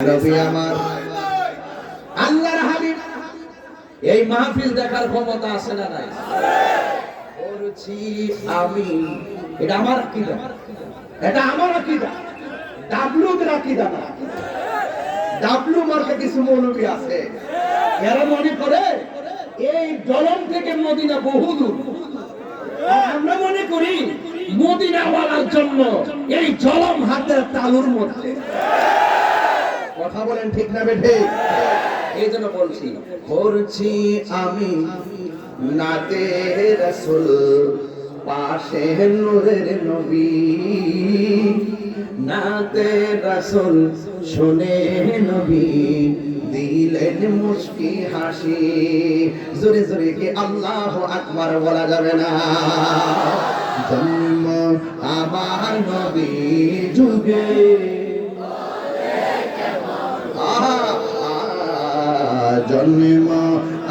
নবী আমার আল্লাহর হাবিব এই মাহফিল দেখার ক্ষমতা আছে না নাই? করছি আমি, এটা আমার আকীদা, এটা আমার আকীদা, ডাবলুদের আকীদা না। ডাবলু মার্কে কিছু মৌলবী আছে, এরা মনে করে এই জলম থেকে মদিনা বহুদূর। আমরা মনে করি মদিনা ওয়ালার জন্য এই জলম হাতের তালুর মধ্যে। কথা বলেন ঠিক না বেঠে? এই জন্য বলছি, করছি আমি নাতে রাসূল পাশে নূরের নবী, নাতে রাসূল শুনে নবী দিলেন মুস্কি হাসি। জোরে জোরে কি আল্লাহু আকবার বলা যাবে না? জন্ম আমার নবী যুগে, জন্ম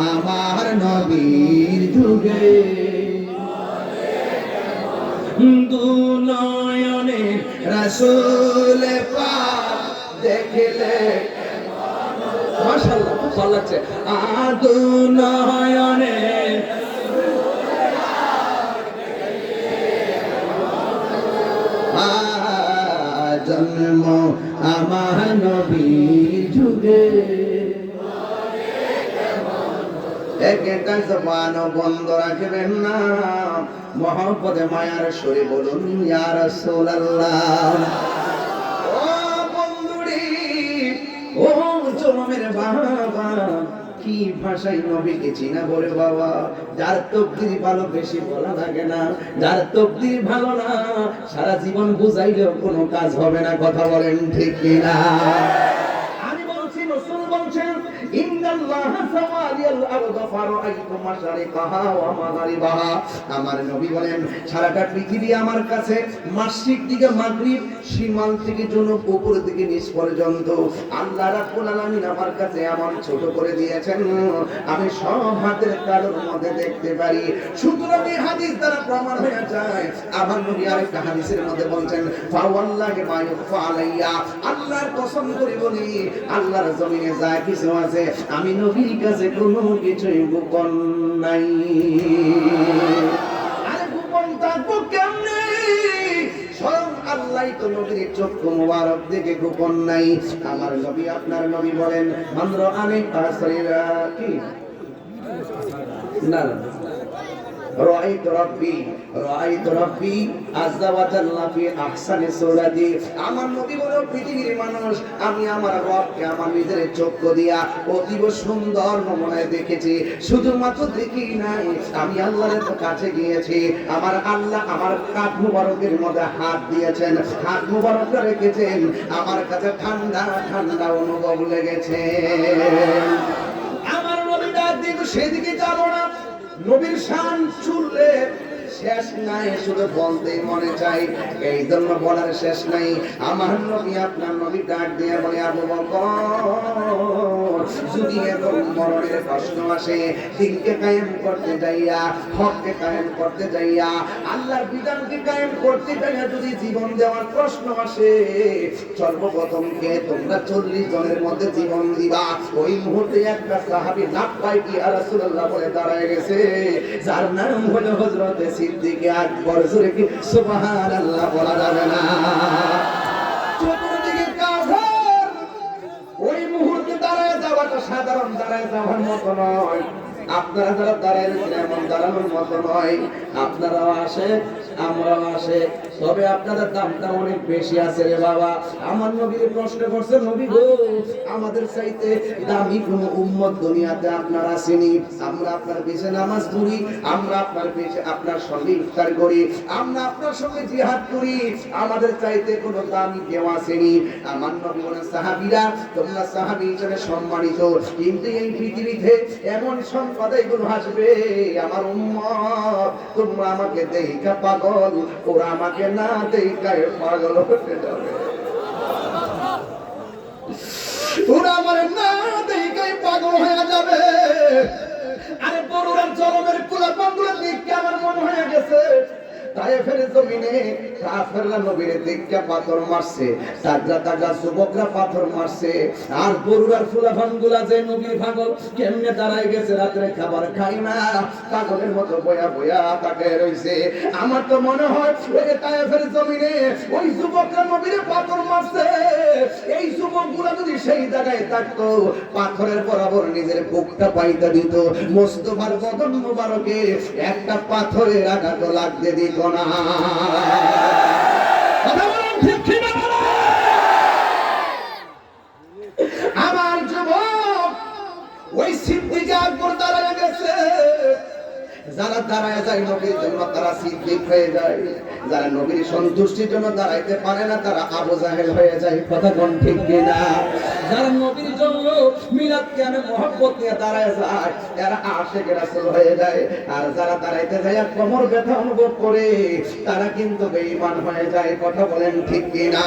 আমার নবীর যুগে, দু নয়নে রাসূল পাক দেখলে। মাশাআল্লাহ ভালো লাগছে। দু নয়নে জন্ম আমার নবীর যুগে, একটা জবান বন্ধ রাখবেন না, মহব্বতে মায়ার সুরে বলুন ইয়া রাসূলুল্লাহ। ও বন্ধুরি, ও জনমের বাবা, কি ভাষায় নবীকে চিনা বলে বাবা। যার তকদির ভালো বেশি বলা লাগে না, যার তকদির ভালো না সারা জীবন বুঝাইলেও কোনো কাজ হবে না। কথা বলেন ঠিক কিনা? আমি বলছি, রাসূল বলছেন ইন্নাল্লাহা সাওয়ালিয়াল আরদা ফারাআইতু মাশারিকাহা ওয়া মাগারিবাহা। আমার নবী বলেন সারাটা পৃথিবী আমার কাছে মাশরিক থেকে মাগরিব, শিমাল থেকে জনুব, উপর থেকে নিচ পর্যন্ত আল্লাহ রাব্বুল আলামিন আমার কাছে এমন ছোট করে দিয়েছেন, আমি সব হাতের তালুর মধ্যে দেখতে পারি। সুতরাং এই হাদিস দ্বারা প্রমাণ হয়ে যায়। আমার নবী আরেকটা হাদিসের মধ্যে বলছেন ফাওয়াল্লাহি মা ইউখফা আলাইয়া, আল্লাহর কসম করে বলি আল্লাহর জমিনে যা কিছু আছে আমি নবীর কাছে কোনো কিছুই গোপন নাই। আরে গোপন থাকবো কেমনে? স্বয়ং আল্লাহই তো নবীর চক্ষু মুবারক দেখে গোপন নাই। আমার নবী আপনার নবী বলেন মান রাআনি ফাসরিরা কি না রাআইতু রাব্বি আযজা ওয়া জাল্লা ফি আহসানি সূরাতি। আমার নবী বলেন পৃথিবীর মানুষ আমি আমার রবকে আমার নিজের চক্ষু দিয়া অতীব সুন্দর নমুনায় দেখেছি। শুধুমাত্র দেখি নাই, আমি আল্লাহর কাছে গিয়েছি, আমার আল্লাহ আমার কাঁধ মুবারকের মধ্যে হাত দিয়েছেন, হাত মুবারক রেখেছেন, আমার কাছে ঠান্ডা ঠান্ডা অনুভব লেগেছে। আমার নবী ডাক দিয়ে সেদিকে যাব না। নবীর শান চুললে শেষ নাই, শুধু বলতেই মনে চাই, এই জন্য বলার শেষ নাই। আমার নবী আপনার নবী ডাক দিয়ে বলে আবু বকর, যদি এখন মরণের প্রশ্ন আসে, দিনকে কায়েম করতে যাইয়া, হককে কায়েম করতে যাইয়া, আল্লাহর বিধানকে কায়েম করতে যাইয়া যদি জীবন দেওয়ার প্রশ্ন আসে, সর্বপ্রথম কে তোমরা 40 জনের মধ্যে জীবন দিবা। ওই মুহূর্তে একটা সাহাবী লাব্বাইক ইয়া রাসূলুল্লাহ বলে দাঁড়ায় গেছে, যার নাম হলো হযরত সিদ্দিক আকবর। জোরে কি সুবহানাল্লাহ বলা যাবে না? চতুর্দিকে কাফের। ওই মুহূর্তে দাঁড়ায় যাওয়াটা সাধারণ দাঁড়ায় যাওয়ার মতো নয়। আপনারা যারা দাঁড়ায় রয়েছেন এমন দাঁড়ানোর মতো নয়। আপনারাও আসে, আমরাও আসে, তবে আপনাদের দামটা অনেক বেশি আছে রে বাবা। আমার নবীর প্রশ্ন করছে, নবী গো আমাদের চাইতে দামি কোন উম্মত দুনিয়াতে আপনার আসেনি। আমরা আপনার পিছে নামাজ পড়ি, আমরা আপনার পিছে আপনার সঙ্গে ইফতার করি, আমরা আপনার সঙ্গে জিহাদ করি, আমাদের চাইতে কোনো দামি কেউ আসেনি। আমার নবী বলেন সাহাবীরা তোমরা সাহাবী হিসেবে সম্মানিত, কিন্তু এই পৃথিবীতে এমন সম্প্রদায় গুলো আসবে আমার উম্মত তোমরা আমাকে দেখা পাগল, ওরা আমাকে না দেখায় পাগল হতে যাবে। ওরা আমার না দেখায় পাগল হয়ে যাবে। আরে বড়রা জলমের কুলা বন্ধুরা দেখে আমার মনে হয়ে গেছে তায়েফের জমিনে কাফেররা নবীর দিককে পাথর মারছে, তাজা তাজা যুবকরা পাথর মারছে, আর গরুর ফুলাফানগুলা যে নবীর পাগল কেমনে দাঁড়ায় গেছে, রাত্রে খাবার খাই না, পাগলের মতো বয়া বয়া তাকে রইছে। আমার তো মনে হয় ওই তায়েফের জমিনে ওই যুবকরা নবীর পাথর মারছে, এই যুবকগুলা যদি সেই জায়গায় থাকতো, পাথরের বরাবর নিজের বুকটা পাইতে দিত, মোস্তফার বদন মোবারকে একটা পাথরের আঘাত লাগতে দিত না। আমার যুবক ওই সিদ্দিক আকবর দাঁড়ায় গেছে, যারা দাঁড়ায় যায় নবীর জন্য তারা সিদ্দিক হয়ে যায়, যারা নবীর সন্তুষ্টির জন্য দাঁড়াইতে পারে না তারা আবু জাহেল হয়ে যায়। কথা কোন ঠিক কিনা? যারা নবীর জন্য মিলাদ কিয়ামে মহব্বত নিয়ে দাঁড়ায় যায় তারা আশিক রাসূল হয়ে যায়, আর যারা দাঁড়াইতে যায় কোমর ব্যথা অনুভব করে তারা কিন্তু বেঈমান হয়ে যায়। কথা বলেন ঠিক কিনা?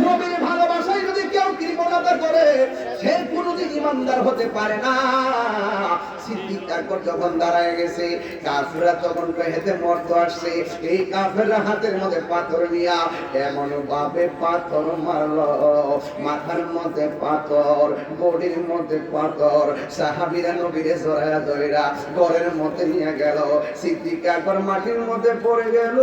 নবীর ভালোবাসায় যদি কেউ কৃপণতা করে সে কোনোদিন ইমানদার হতে পারে না। সিদ্দিক আকবর যখন দাঁড়ায় গেছে, কাফেররা তখন হেতে মরতে আসছে, এই কাফেররা হাতের মধ্যে পাথর নিয়া এমন ভাবে পাথর মারলো, মাথার মধ্যে পাথর, বডির মধ্যে পাথর, সাহাবীরা নবীরে জড়ায়া ধইরা ঘরের মধ্যে নিয়ে গেল। সিদ্দিক আকবর মাটির মধ্যে পড়ে গেল,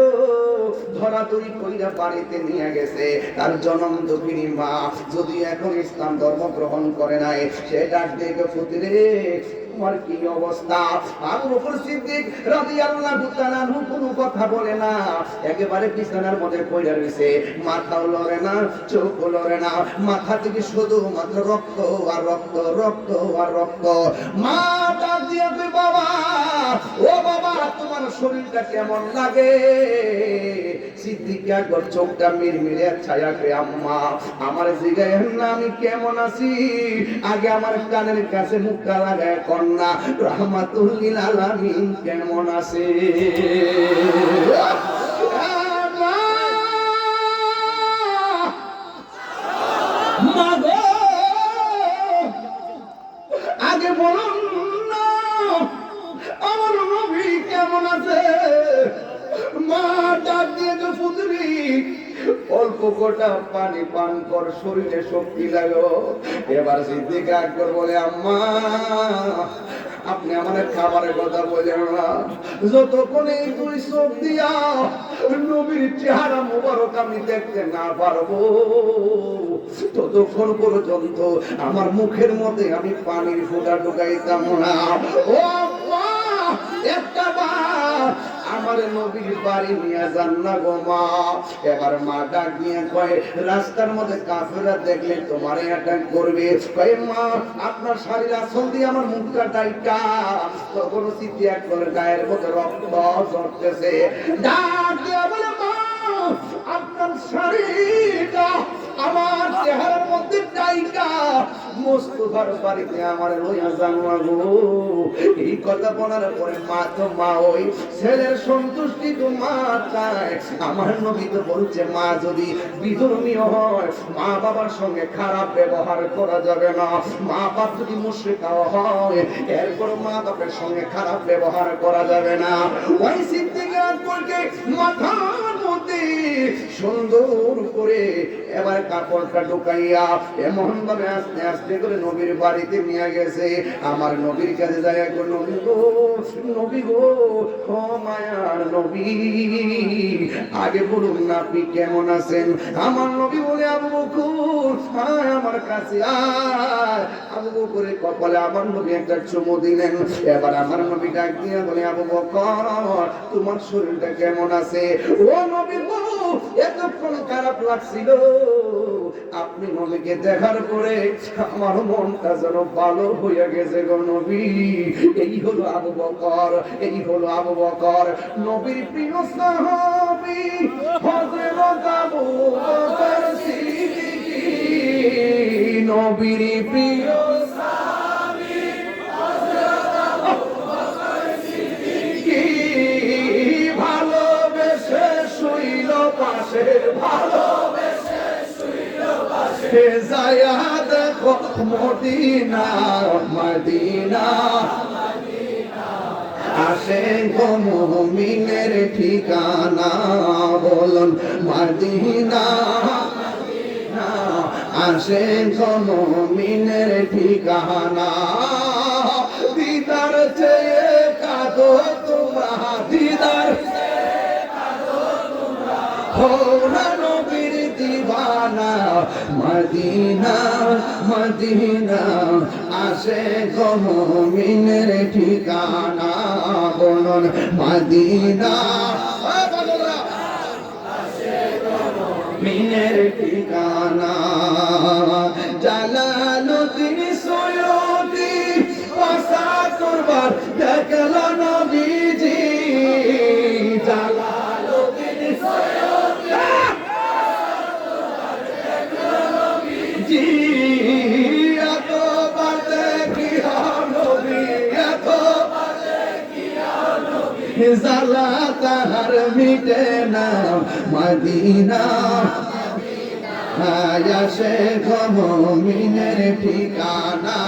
ধরাধরি কইরা বাড়িতে নিয়ে গেছে। তার জনম দুঃখিনী মা যদি এখন ইসলাম ধর্ম গ্রহণ করে নাই, সে ডাক দিয়ে ফুটিরে তোমার কি অবস্থা? আবু বকর সিদ্দিক রাদিয়াল্লাহু তাআলা কোনো কথা বলে না, একেবারে বিছানার মধ্যে পড়ে রইছে, মাথাও লড়ে না, চোখও লড়ে না, মাথা থেকে শুধু মাত্র রক্ত আর রক্ত, রক্ত আর রক্ত। মা ডাক দিয়ে কই, বাবা ও বাবা তোমার শরীরটা কেমন লাগে? সিদ্দিক আকবর চোখটা মিরমিরে ছায়া করে, আম্মা আমার জিগায়েন না আমি কেমন আছি, আগে আমার কানের কাছে মুখটা লাগায় কন্যা রাহমাতুল লিল আলামিন কেমন আছে? আগে বলুন না আমার নবী কেমন আছে? মা ডাক দিয়ে যে পুত্রী অল্প কটা পানি পান কর, শরীরে শক্তি লাগো। এবার সিদ্দিক আকবর বলে, আম্মা আপনি আমাদের খাবারের কথা বলেন না, যতক্ষণ এই দুই চোখ দিয়া নবীর চেহারা মোবারক আমি দেখতে না পারবো ততক্ষণ পর্যন্ত আমার মুখের মধ্যে আমি পানির ফোঁটা ঢুকাইতাম না। ও আম্মা একটা বার আমার নবীর বাড়ি নিয়ে যান না গো মা। এবার মা ডাক দিয়ে কয়, রাস্তার মধ্যে কাফেররা দেখলে তোমার অ্যাটাক করবে, কয় মা আপনার শাড়ির আঁচল দিয়ে আমার মুখটা ডাইকা। তখন সিদ্দিক আকবরের গায়ের মধ্যে রক্ত ঝরতেছে, ডাক দিয়ে বলে, মা আপনার শাড়িটা আমার চেহারার মধ্যে ডাইকা মোস্তফার বাড়িতে আমার লইয়া যান না গো। এই কথা বলার পরে মা তো মা, ওই ছেলের সন্তুষ্টি তো মা চায়। আমার নবী তো বলছে মা যদি বিধর্মীয় হয় মা বাবার সঙ্গে খারাপ ব্যবহার করা যাবে না, মা বাপ যদি মুশরিক হয় এরপর মা বাপের সঙ্গে খারাপ ব্যবহার করা যাবে না। ওই সিদ্দিক আকবরকে মাথার মধ্যে সুন্দর করে এবার কাপড়টা ঢুকাইয়া এমন ভাবে আস্তে আস্তে করে নবীর বাড়িতে নিয়ে গেছে। আমার নবীর কাছে যায়, নবী গো, নবী গো, ও মায়ার নবী আগে বলুন না আপনি কেমন আছেন? আমার নবী বলে, আবু বকর আয় আমার কাছে আয়। আবু বকরের কপালে আমার নবী একটা চুমু দিলেন। এবার আমার নবী ডাক দিয়ে বলে, আবু বকর তোমার শরীরটা কেমন আছে? ও নবী গো এতক্ষণ খারাপ লাগছিল, আপনি নবীকে দেখার পরে আমার মনটা যেন ভালো হয়ে গেছে গো নবী। এই হলো আবু বকর, এই হলো আবু বকর, নবীর প্রিয় সাহাবী হযরত আবু বকর সিদ্দিক, নবীর প্রিয় সাহাবী হযরত আবু বকর সিদ্দিক, ভালোবেসে শুইল পাশে, ভালোবেসে শুইল পাশে, যায়া দেখো মদিনা মদিনা আসে গো মুমিনের ঠিকানা বলুন মদিনা আসে গো মুমিনের ঠিকানা দিদার চেয়ে কাঁদো তোমরা দিদার হোনা নবীর দিওয়ানা মদিনা মদিনা আসে গো মুমিনের ঠিকানা বলুন মদিনা মিনের ঠিকানা জালালুদ্দিন সৈয়দী পাশা করবার দেখল নবীজি জালালুদ্দিন সৈয়দী জি এত বাদে কি নবী এত জালা তাহার মিটে না মদিনা আসে গো মুমিনের ঠিকানা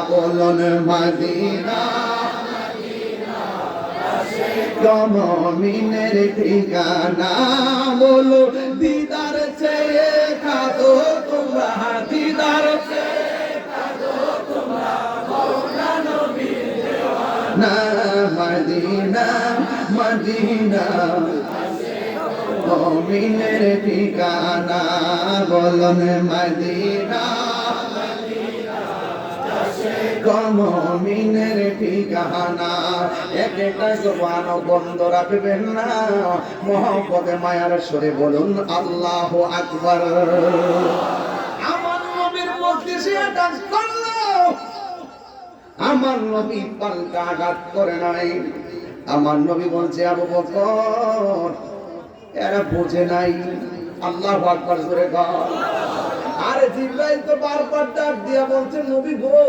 বলুন মদিনা গো মুমিনের ঠিকানা বলো দিদার চেয়ে কাঁদো তোমরা দিদার না মদিনা মদিনা মুমিনের ঠিকানা বলুন মদিনা মুমিনের ঠিকানা একটা জবান বন্ধ রাখবেন না মহব্বতে মায়ার সুরে বলুন আল্লাহু আকবার আমার নবীর মজলিসে আঘাত করলো আমার নবী পাল্টা আঘাত করে নাই আমার নবী বলছে আবু বকর এরা বোঝে নাই আল্লাহু আকবার জোরে কর আরে জিবরাইল তো বারবার ডাক দিয়া বলছে নবী গো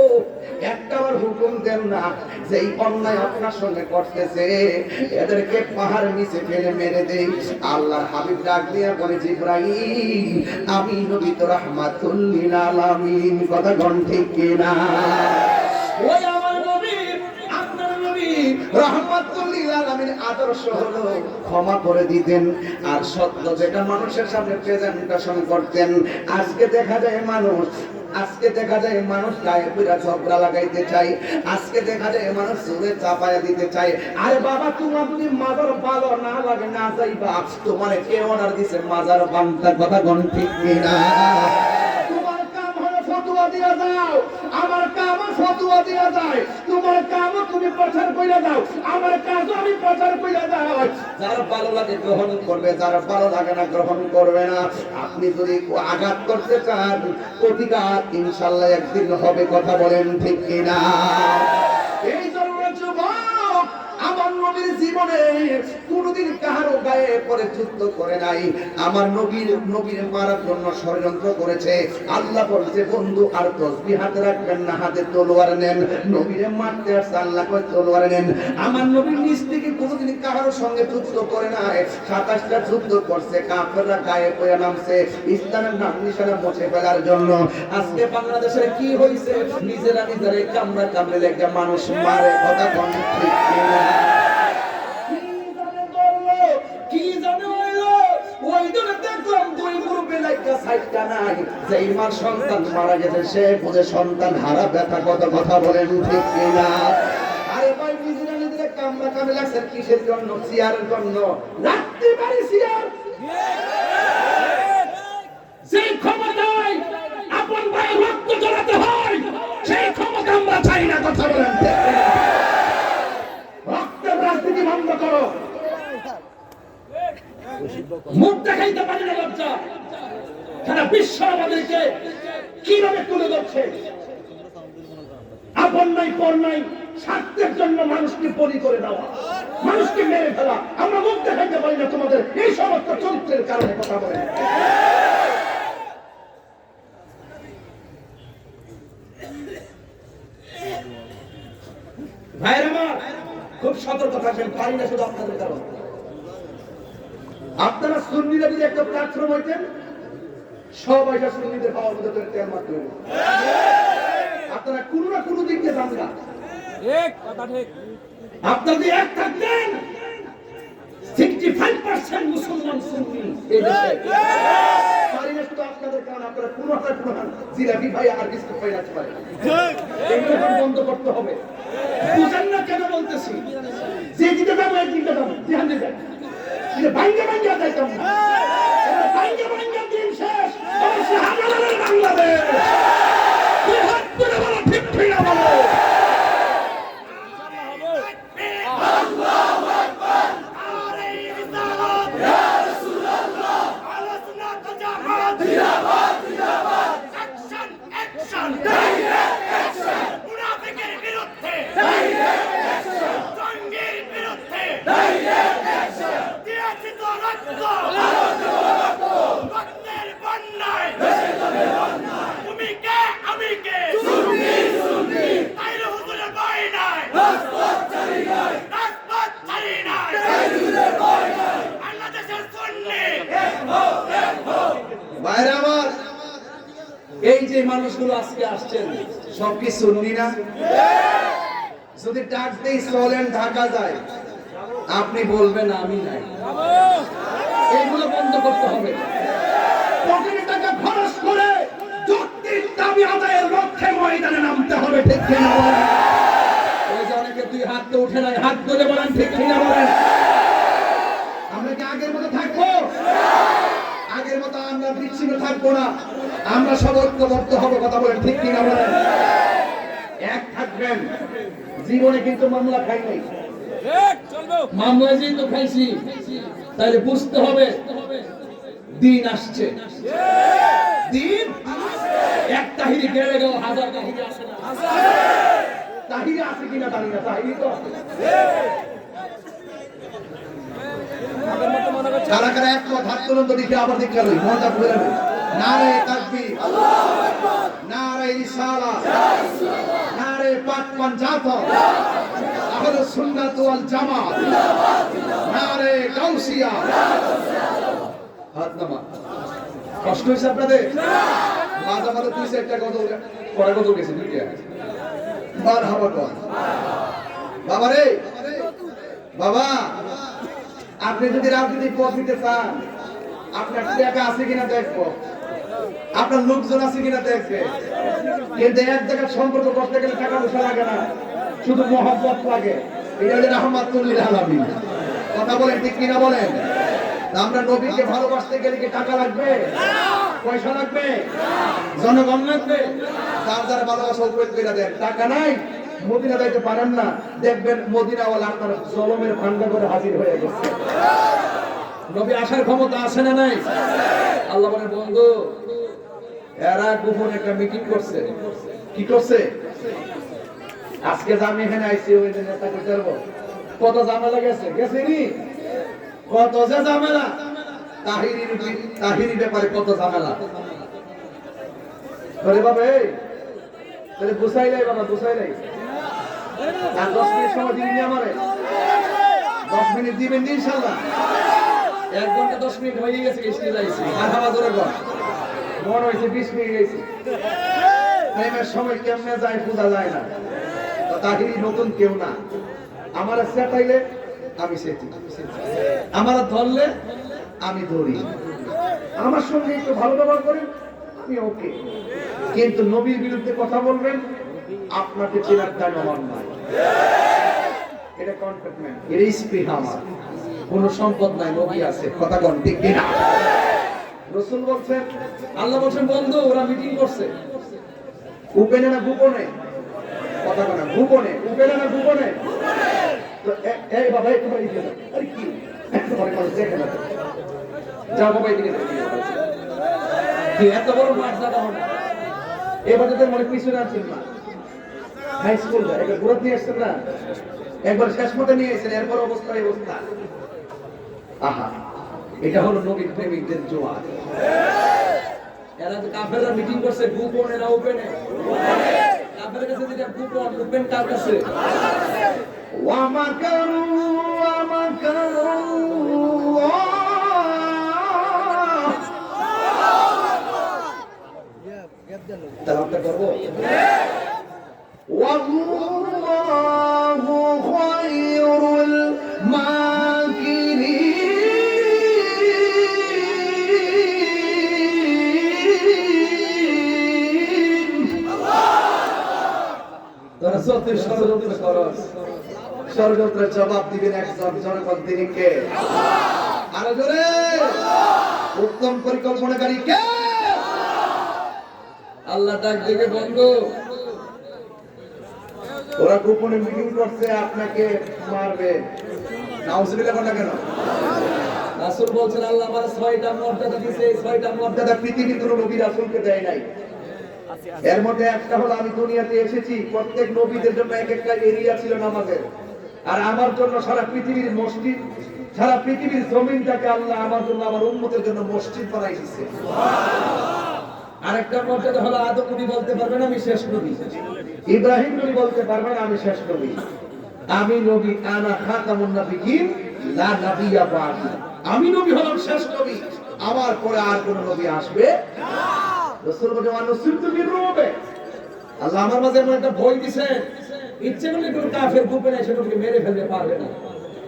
একটাবার হুকুম দেন না যেই অন্যায় আপনার সঙ্গে করতেছে এদেরকে পাহাড় নিচে ফেলে মেরে দেই আল্লাহর হাবিব ডাক দিয়া বলে জিবরাইল আমি নবী তো রাহমাতুল লিল আলামিন কথা কোন ঠিক কিনা ওই আমার নবী আপনার নবী রাহমাতুল লিল আলামিন আদর্শ হলো ক্ষমা করে দিতেন আর সত্য যেটা মানুষের সামনে প্রেজেন্টেশন করতেন আজকে দেখা যায় মানুষ গায়ে পুরা ঝগড়া লাগাইতে চাই আজকে দেখা যায় মানুষ জোরে চাপায়া দিতে চাই আরে বাবা তোমার যদি মাজার ভালো না লাগে না যাইবা তোমার কে অর্ডার দিছে মাজার বান্তার কথা কোন ঠিক কিনা তোমার কাম হলো ফতোয়া দিয়া দাও আমার কাম ফতোয়া দিয়া যায় তোমার কাম তুমি প্রচার কইরা দাও আমার কাজ আমি প্রচার কইরা দাও যার ভালো লাগে গ্রহণ করবে যার ভালো লাগে না গ্রহণ করবে না আপনি যদি আঘাত করতে চান প্রতিঘাত ইনশাআল্লাহ একদিন হবে কথা বলেন ঠিক কিনা এই জন্য যুবক আমার নবীর জীবনে কোনদিন কাহারো গায়ে পরে যুদ্ধ করে নাই আমার নবীর মারার জন্য ষড়যন্ত্র করেছে আল্লাহ বলছে বন্ধু আর তসবিহ হাতে রাখবেন না হাতে তলোয়ার নেন নবীরে মারতে আসছে আল্লাহ কয় তলোয়ার নেন আমার নবীর নিজ থেকে কোনদিন কাহারো সঙ্গে যুদ্ধ করে নাই 27টা যুদ্ধ করছে কাফেররা গায়ে পড়ে নামছে ইসলামের নাম নিশানা মুছে ফেলার জন্য আজকে বাংলাদেশে কি হইছে নিজেরা কামড়ে লেগে মানুষ মারে কথা কোন ঠিক কিনা সন্তান মারা গেছে সে বুঝে সন্তান হারা ব্যথা কত কথা বলেন ঠিক কিনা আরে ভাই নিজেরা কামড়ে লাগছে কিসের জন্য চেয়ারের জন্য রাখতে পারি চেয়ার সেই ক্ষমতায় আপন ভাই রক্ত ঝরাতে হয় সেই ক্ষমতা আমরা চাই না কথা বলেন ঠিক কিনা রক্তের রাজনীতি বন্ধ করো মুখ দেখাইতে পারি না লজ্জা সারা বিশ্ব আমাদেরকে কিভাবে তুলে ধরছে আপন নাই পর নাই স্বার্থের জন্য মানুষকে বলি করে দেওয়া মানুষকে মেরে ফেলা আমরা মুখ দেখাইতে পারি না তোমাদের এই সমস্ত চরিত্রের কারণে কথা বলে ভাইয়ের আমার খুব সতর্ক থাকবেন পারি না শুধু আপনাদের কারণে আপনারা সুন্নিরা যদি একটা প্ল্যাটফর্ম হইতেন সবাই সুন্নিদের পাওয়ার মধ্যে তেল মারতে হবে আপনারা কোনো না কোনো দিক দিয়ে যান না ঠিক কথা ঠিক আপনাদের এক থাকতেন 65% মুসলমান সুন্নি এই দেশে। পারিনা শুধু আপনাদের কারণে আপনারা পুরো জিলাপি ভাই আর বিস্কুট ভাই রাখতে পারেন। এইগুলো বন্ধ করতে হবে। বুঝেন না কেন বলতেছি? যে দিতে যাবো এক দিতে যাবো ধ্যান দেবেন। এটা ভাঙ্গা যাইতাম না। ভাঙ্গা দিন শেষ। অবশ্যই হাজারের বাংলাদেশ। হাত তুলে বলো ঠিক ঠিক বলো। এই যে মানুষগুলো আজকে আসছেন সব কি সুন্নি না? যদি ডাক দেই চলেন ঢাকা যায়, আপনি বলবেন আমি নাই। এগুলো বন্ধ করতে হবে। কোটি টাকা খরচ করে যৌক্তিক দাবি আদায়ের লক্ষ্যে ময়দানে নামতে হবে, ঠিক কিনা বলেন? ওই যে অনেকে দুই হাত তো উঠে নাই, হাত তুলে বলেন ঠিক কিনা বলেন? আমরা কি আগের মতো থাকবো? আগের মতো আমরা বিচ্ছিন্ন থাকবো না। আমরা সব ঐক্যবদ্ধ হবো, কথা বলেন ঠিক কিনা বলেন? এক থাকবেন। জীবনে কিন্তু মামলা খাই নাই, মামলা যেহেতু খাইছি তাহলে বুঝতে হবে দিন আসছে। দিন এক তাহিরি গেলে গেল, হাজার তাহিরি আসে না। তাহিরি আছে কিনা জানি না, তাহিরি তো আছে। কারা কারা এক হাত তুলুন তো দেখি, আবার দেখে লই মনটা খুলে লই। নারে তাকবীর, নারে রিসালাহ, নারে পাক পাঞ্জাত, আহলে সুন্নাত ওয়াল জামাত, নারে গাউসিয়া। হাত নামা। কষ্ট হইছে আপনাদের? মাঝে মাঝে দুই চারটা কথা পরে কথা গেছে দুইটা। বার হাওয়া কর বাবা রে। বাবা, আপনি যদি রাজনীতি পথ নিতে চান, আপনার টাকা আছে কিনা দেখবো, আপনার লোকজন আছে কিনা দেখবে। কিন্তু এক জায়গায় সম্পর্ক করতে গেলে টাকা পয়সা লাগে না, শুধু মহব্বত লাগে। এটা হচ্ছে রাহমাতুল লিল আলামিন। কথা বলেন ঠিক কিনা বলেন? আমরা নবীকে ভালোবাসতে গেলে কি টাকা লাগবে, পয়সা লাগবে, জনগণ লাগবে? যার যার ভালোবাসা উপরে করে দেন। টাকা নাই, মদিনা যাইতে পারেন না, দেখবেন মদিনাওয়ালা আপনার জলমের ভান্ডা করে হাজির হয়ে গেছে। নবী আসার ক্ষমতা আছে না নাই? আল্লাহ বলেন বন্ধু, এরা গোপনে একটা মিটিং করছে। কি করছে? আজকে যে আমি এখানে আইছি ওই যে নেতা করতে পারবো, কত ঝামেলা গেছে নি, কত যে ঝামেলা। তাহিরি ব্যাপারে কত ঝামেলা। আরে বাবা, এই তাহলে বুঝাই নাই বাবা, বুঝাই নাই। আর 10 মিনিট সময় দিন আমারে, 10 মিনিট দিবেন ইনশাআল্লাহ। 1 ঘন্টা 10 মিনিট হয়ে গেছে, স্টিল আইছি। আর হাওয়া জোরে কর, মন হইছে 20 মিনিট গেছে। টাইমের সময় কেমনে যায় বোঝা যায় না। তো তাহিরি নতুন কেউ না। আমারে সেটাইলে আমি সেটি, আমারে ধরলে আমি ধরি, আমার সঙ্গে একটু ভালো ব্যবহার করেন, আমি ওকে। কিন্তু নবীর বিরুদ্ধে কথা বলবেন, আপনাকে চেনার দায় আমার নাই। এটা কন্ট্রাক্টমেন্ট, এর স্পৃহা আমার। কোন সম্পদ নাই, নবী আছে। কথা কোন ঠিক কিনা? রাসূল বলছেন, আল্লাহ বলছেন বন্ধু ওরা মিটিং করছে। উপেনে না গোপনে? কথা কোন গোপনে? উপেনে না গোপনে? তো এই বাবা একটু বাড়ি দিয়ে দাও। আরে কি একটু পরে করে দেখে না, যাও বাবা এদিকে কি এত বড় মাঠ জায়গা হবে? এবারে তো মনে পিছনে আছেন না, হাই স্কুল একটা ঘুরত নিয়ে আসছেন না, একবার শেষ মতো নিয়ে এসেছেন, এরপর অবস্থা এই অবস্থা। আহা, এটা হলো নবীর প্রেমিকদের জোয়ার। এরা তো কাফেররা মিটিং করছে গোপনে না ওপেনে? কাফেরের কাছে যেটা গোপন, ওপেন কার কাছে? ওয়া মাকারু ওয়া মাকারুল্লাহ। তালাওয়াত করব। ওয়াল্লাহু খায়রুল যতই ষড়যন্ত্র করস, ষড়যন্ত্রের জবাব দিবেন একজন, জনগণ তিনি কে? আরো জোরে, উত্তম পরিকল্পনাকারী কে? আল্লাহ ডাক দিবে বন্ধু, ওরা গোপনে মিটিং করছে আপনাকে মারবে। নাউজুবিল্লাহ বলেন না কেন? রাসূল বলছেন আল্লাহ আমার 6টা মর্যাদা দিয়েছে, 6টা মর্যাদা পৃথিবীর কোনো নবী রাসূলকে দেয় নাই। এর মধ্যে একটা হলো আমি দুনিয়াতে এসেছি, প্রত্যেক নবীদের জন্য এক একটা এরিয়া ছিল নামাজের, আর আমার জন্য সারা পৃথিবীর মসজিদ, সারা পৃথিবীর জমিনটাকে আল্লাহ আমার জন্য, আমার উম্মতের জন্য মসজিদ বানাই দিয়েছে। আরেকটা মর্যাদা হলো আদম নবী বলতে পারবেন আমি শেষ নবী, ইব্রাহিম নবী বলতে পারবেন আমি শেষ নবী, আমি নবী, আনা খাতামুন নবিয়্যিন লা নাবিয়্যা বা'দি, আমি নবী হলাম শেষ নবী, আমার পরে আর কোন নবী আসবে না। রাসূল বলেন অনুসিরতু বিরুবে, আল্লাহ আমার মাঝে এমন একটা ভয় দিবেন, ইচ্ছে করলে কোন কাফের গ্রুপে এসে নবীকে মেরে ফেলতে পারবে না,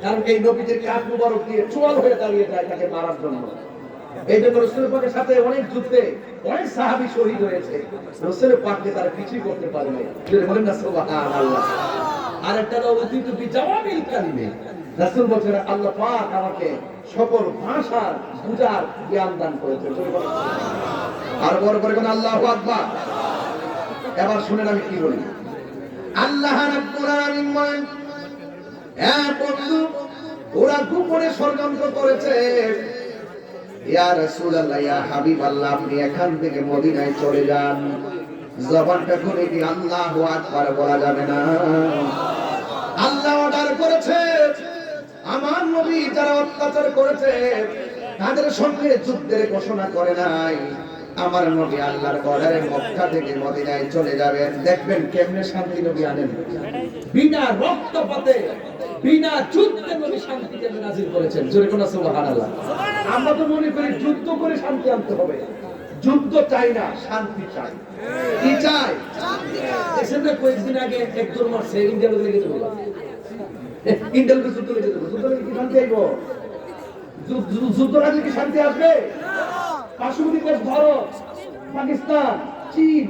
কারণ এই নবীদের কাফ মুবারক দিয়ে চোয়াল হয়ে দাঁড়িয়ে যায় তাকে মারার জন্য। এই জন্য রাসূল পাকের সাথে অনেক যুদ্ধে অনেক সাহাবী শহীদ হয়েছে, রাসূল পাককে তারা কিছুই করতে পারে না। বলেন না সুবহানাল্লাহ। আরেকটা হলো উদ্দিত বিজাওয়াবিল কালিমে, রাসূল বলেন আল্লাহ পাক আমাকে সকল ভাষার বুঝার জ্ঞান দান করেছেন। আর বড় করে কোন আল্লাহু আকবার। এবার শুনেন আমি কি বলি। আল্লাহ রাব্বুল আলামিন বলেন, হ্যাঁ বন্ধু, ওরা গোপনে ষড়যন্ত্র করেছে, ইয়া রাসূলুল্লাহ, ইয়া হাবিবাল্লাহ, আপনি এখান থেকে মদিনায় চলে যান। জবানটা খুলে কি আল্লাহু আকবার বলা যাবে না? আল্লাহ অর্ডার করেছে, আমার নবী যারা অত্যাচার করেছে তাদের সঙ্গে যুদ্ধের ঘোষণা করে নাই, আমার নবী আল্লাহর অর্ডারে মক্কা থেকে মদিনায় চলে যাবেন। দেখবেন কেমনে শান্তি নবী আনেন, বিনা রক্তপাতে, বিনা যুদ্ধে নবী শান্তি কেমনে নাযিল করেছেন। জোরে কোন সুবহানাল্লাহ। আমরা তো মনে করি যুদ্ধ করে শান্তি আনতে হবে, যুদ্ধ চাই না, শান্তি চাই। কি চাই? শান্তি চাই। এসে কয়েকদিন আগে একজন মারছে, ইন্ডিয়ার লেগে যেতে বলল, ইন্ডিয়ার যুদ্ধ লেগে যেতে বলল, যুদ্ধ লেগে কি শান্তি আইব? যুদ্ধ লাগলে কি শান্তি আসবে? পার্শ্ববর্তী দেশ ভারত, পাকিস্তান, চীন,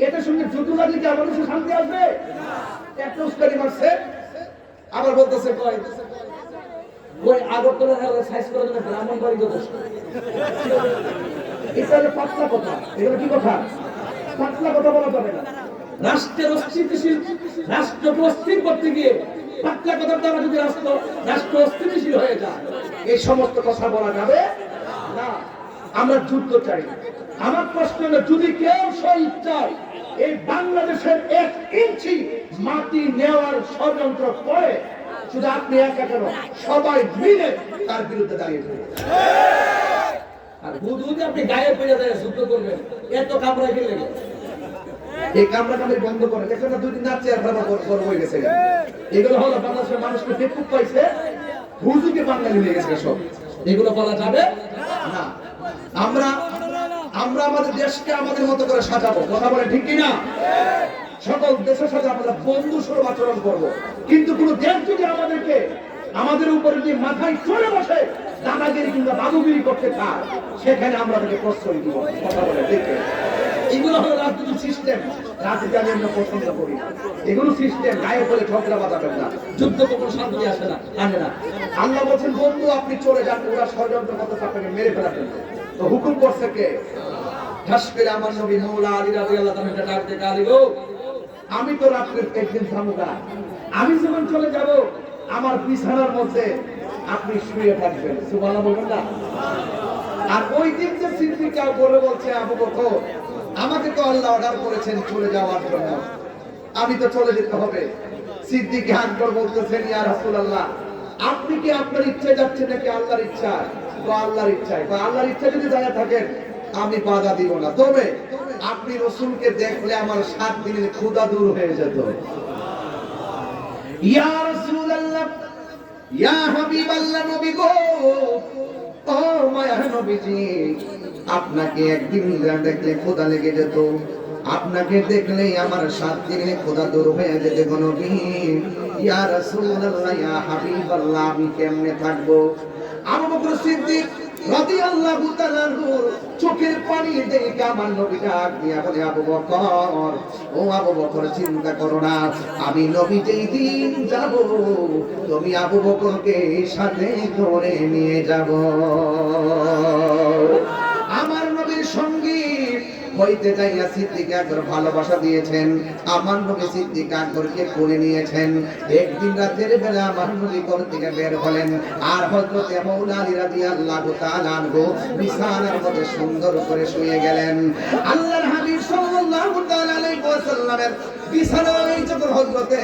এদের সঙ্গে যুদ্ধ লাগলে কি আমাদের দেশে শান্তি আসবে? একটা উস্কানি মারছে, আবার বলতেছে কয় ওই আগরতলা সাইজ করার জন্য ব্রাহ্মণবাড়ি যথেষ্ট। এটা হলো পাতলা কথা, এগুলো কি কথা? পাতলা কথা বলা যাবে না। রাষ্ট্রের অস্থিতিশীল, রাষ্ট্রকে অস্থির করতে গিয়ে পাতলা কথার দ্বারা যদি রাষ্ট্র অস্থিতিশীল হয়ে যায়, এই সমস্ত কথা বলা যাবে না। আমরা যুদ্ধ চাই না। আমার প্রশ্ন হলো, যদি কেউ শহীদ চায়, এই বাংলাদেশের 1 ইঞ্চি মাটি নেওয়ার ষড়যন্ত্র করে, শুধু আপনি একা কেন, সবাই মিলে তার বিরুদ্ধে দাঁড়িয়ে পড়বে। আর বুঝুন আপনি গায়ে পড়ে যায় যুদ্ধ করবেন, এত কামড়া গেলে এই কামড়া কামড়ি বন্ধ করে দেখেন না, 2 দিন নাচে আর ভাবা বড় হয়ে গেছে। এগুলো হলো বাংলাদেশের মানুষকে বেকুব পাইছে, হুজুকে বাঙালি হয়ে গেছে সব। এগুলো বলা যাবে না। আমরা আমাদের দেশকে আমাদের মতো করে সাজাবো, কথা বলে ঠিক কিনা? সকল দেশের সাথে আমরা বন্ধু স্বরূপ আচরণ করবো, কিন্তু কোন দেশ যদি আমাদেরকে, আমাদের উপরে যে মাথায় চড়ে বসে দাদাগিরি কিংবা বাবুগিরি করতে চায়, সেখানে আমরা তাকে প্রশ্রয় দিব, কথা বলে ঠিক। এগুলো হলো রাজনৈতিক সিস্টেম, রাজনীতি আমি আমরা পছন্দ করি না। এগুলো সিস্টেম, গায়ে করে ঝগড়া বাঁধাবেন না, যুদ্ধ কোনো শান্তি আসে না, আনে না। আল্লাহ বলছেন বন্ধু আপনি চলে যান, ওরা ষড়যন্ত্র করতে আপনাকে মেরে ফেলাবেন। তো হুকুম করছে কে? ঠাস করে আমার নবী মাওলা আলী রাদিয়াল্লাহু তাআলা ডাক দিয়ে গালি, গো আমি তো রাত্রে একদিন থামুকা, আমি যখন চলে যাব আমার বিছানার মধ্যে আপনি শুয়ে থাকবেন। সুবহানাল্লাহ বলবেন না? আর ওই দিন যে সিদ্দিকও বলে বলছে, আবু বকর আমাকে তো আল্লাহ অর্ডার করেছেন চলে যাওয়ার জন্য, আমি তো চলে যেতে হবে। সিদ্দিক হাত করে বলতেছেন, ইয়া রাসূলুল্লাহ আপনি কি আপনার ইচ্ছায় যাচ্ছেন নাকি আল্লাহর ইচ্ছায়? আল্লাহর ইচ্ছায়। আল্লাহর ইচ্ছা যদি যায় থাকেন আমি বাধা দিব না, তবে আপনি রাসূলকে দেখলে আমার 7 দিনের ক্ষুধা দূর হয়ে যেত। ইয়া রাসূলুল্লাহ, ইয়া হাবিবাল্লাহ, নবী গো, ও মায়ার নবীজি, আপনাকে একদিন দেখলে ক্ষুধা লেগে যেত, আপনাকে দেখলেই আমার 7 দিনের ক্ষুধা দূর হয়ে যেত গো নবী। ইয়া রাসূলুল্লাহ, ইয়া হাবিবাল্লাহ, আমি কেমনে থাকবো? আবু বকর সিদ্দিক রাদিয়াল্লাহু তাআলা আনহু চোখের পানি দেখে আমার নবী ডাক দিয়া বলে, আবু বকর, ও আবু বকর, চিন্তা করো না, আমি নবী যেই দিন যাব তুমি আবু বকরকে সাথে করে নিয়ে যাব। আমার নবীর সঙ্গী হইতে যাইয়া সিদ্দিক আকবর ভালোবাসা দিয়েছেন, আমার নবী সিদ্দিক আকবরকে করে নিয়েছেন। একদিন রাতের বেলা আমার নবী ঘর থেকে বের হলেন, আর হযরত মাওলানা আলী রাদিয়াল্লাহু তাআলা আনহু বিছানার মধ্যে সুন্দর করে শুয়ে গেলেন। আল্লাহর হাবিব সাল্লাল্লাহু তাআলা আলাইহি ওয়াসাল্লামের বিছানায় যখন হযরতে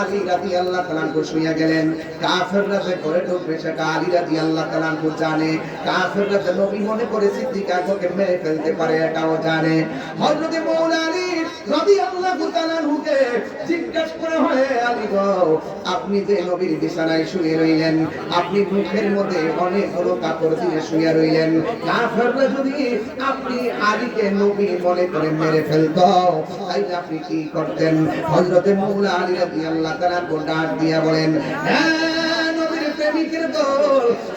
আলী রাদিয়াল্লাহু তাআলা আনহু শুয়ে গেলেন, কাফেররা যে ঘরে ঢুকবে সেটা আলী রাদিয়াল্লাহু তাআলা আনহু জানে। কাফেররা যে নবী মনে করে সিদ্দিক আকবরকে মেরে ফেলতে পারে এটাও জানে। হযরতে মাওলানা আলী রাদিয়াল্লাহু তাআলা আনহুকে জিজ্ঞাসা করা হয়, আলী গো, আপনি যে নবীর বিছানায় শুয়ে রইলেন, আপনি মুখের মধ্যে অনেকগুলো কাপড় দিয়ে শুয়ে রইলেন, কাফেররা যদি আপনি আলীকে নবী মনে করে মেরে ফেলতো তাইলে আপনি কি করতেন? হযরতে মাওলানা আলী রাদিয়াল্লাহু তাআলা আনহু ডাক দিয়া বলেন, হ্যাঁ নবীর প্রেমিকের দল,